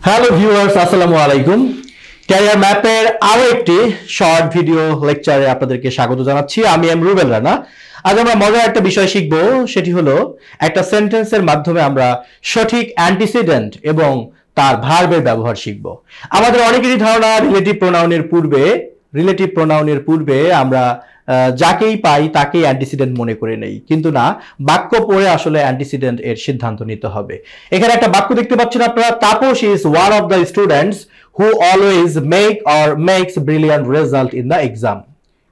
Hello viewers, আসসালামু আলাইকুম। Career ম্যাপের আরো একটি শর্ট ভিডিও লেকচারে আপনাদেরকে স্বাগত জানাচ্ছি। আমি এম রুবেল রানা। আজ আমরা মজার একটা বিষয় শিখব, সেটি হলো একটা সেন্টেন্সের মাধ্যমে আমরা সঠিক অ্যান্টিসিডেন্ট এবং তার ভার্বের ব্যবহার শিখব। আমাদের অনেকেরই ধারণা রিলেটিভ প্রোনাউনের পূর্বে আমরা যাকেই পাই তাকেই অ্যান্টিসিডেন্ট মনে করে নেই, কিন্তু না, বাক্য পড়ে আসলে অ্যান্টিসিডেন্ট এর সিদ্ধান্ত নিতে হবে। এখানে একটা বাক্য দেখতে পাচ্ছেন আপনারা, Tapas is one of the students who always makes brilliant result in the exam.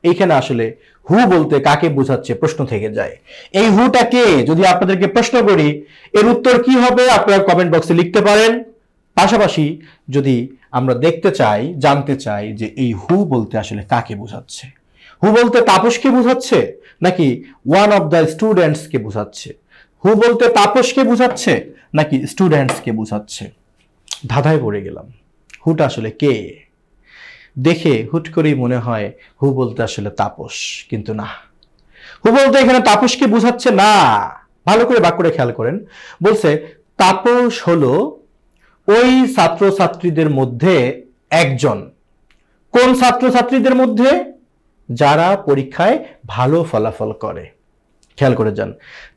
এইখানে আসলে হু বলতে কাকে বোঝাচ্ছে প্রশ্ন থেকে যায়। এই হুটা কে, যদি আপনাদেরকে প্রশ্ন করি এর উত্তর কি হবে আপনারা কমেন্ট বক্সে লিখতে পারেন। পাশাপাশি যদি আমরা জানতে চাই যে এই হু বলতে আসলে কাকে বোঝাচ্ছে, হু বলতে তাপসকে বোঝাচ্ছে নাকি ওয়ান অফ দ্য স্টুডেন্টস কে বোঝাচ্ছে, হু বলতে তাপসকে বোঝাচ্ছে নাকি স্টুডেন্টস কে বোঝাচ্ছে, ধাঁধায় পড়ে গেলাম। হুটা আসলে কে? দেখে হুট করেই মনে হয় হু বলতে আসলে তাপস, কিন্তু না, হু বলতে এখানে তাপসকে বোঝাচ্ছে না। ভালো করে বাক্যটা খেয়াল করেন, বলছে তাপস হলো ওই ছাত্রছাত্রীদের মধ্যে একজন। কোন ছাত্রছাত্রীদের মধ্যে? যারা পরীক্ষায় ভালো ফলাফল করে। খেয়াল করে যান,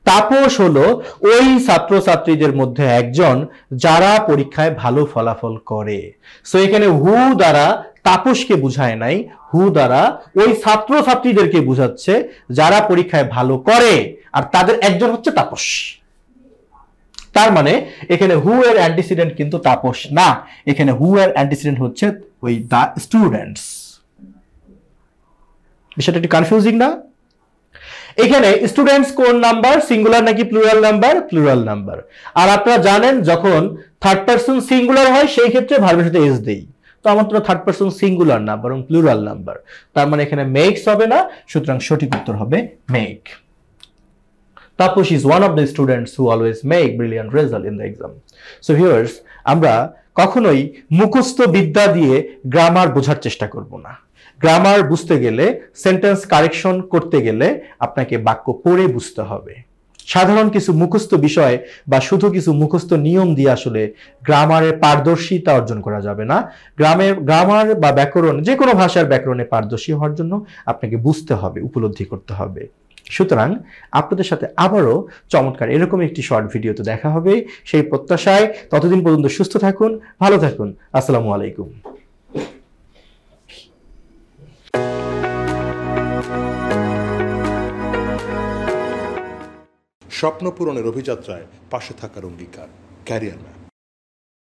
তাপস হলো ওই ছাত্রছাত্রীদের মধ্যে একজন যারা পরীক্ষায় ভালো ফলাফল করে। সো এখানে হু দ্বারা তাপসকে বুঝায় নাই, হু দ্বারা ওই ছাত্রছাত্রীদেরকে বুঝাচ্ছে যারা পরীক্ষায় ভালো করে, আর তাদের একজন হচ্ছে তাপস। তার মানে এখানে হু এর অ্যান্টিসিডেন্ট কিন্তু তাপস না, এখানে হু এর অ্যান্টিসিডেন্ট হচ্ছে ওই দা স্টুডেন্টস। বিষয়টা একটু কনফিউজিং না? এখানে স্টুডেন্টস কোন নাম্বার, সিঙ্গুলার নাকি প্লুরাল নাম্বার? Plural number. আর আপনারা জানেন যখন থার্ড পারসন সিঙ্গুলার হয় সেই ক্ষেত্রে ভার্বের সাথে এস দেই, তো আমার তো থার্ড পারসন সিঙ্গুলার না বরং প্লুরাল নাম্বার। তার মানে এখানে মেক্স হবে না, সুতরাং সঠিক উত্তর হবে make. Tapas is one of the students who always make brilliant result in the exam. So viewers, আমরা কখনোই মুখস্থ বিদ্যা দিয়ে গ্রামার বোঝার চেষ্টা করব না। গ্রামার বুঝতে গেলে, সেন্টেন্স কারেকশন করতে গেলে আপনাকে বাক্য পড়ে বুঝতে হবে। সাধারণ কিছু মুখস্থ বিষয় বা শুধু কিছু মুখস্থ নিয়ম দিয়ে আসলে গ্রামারের পারদর্শিতা অর্জন করা যাবে না। গ্রামার বা ব্যাকরণ, যে কোনো ভাষার ব্যাকরণে পারদর্শী হওয়ার জন্য আপনাকে বুঝতে হবে, উপলব্ধি করতে হবে। সুতরাং আপনাদের সাথে আবারও চমৎকার এরকম একটি শর্ট ভিডিওতে দেখা হবে সেই প্রত্যাশায়। ততদিন পর্যন্ত সুস্থ থাকুন, ভালো থাকুন। আসসালামু আলাইকুম। স্বপ্ন পূরণের অভিযাত্রায় পাশে থাকার অঙ্গীকার। Career map.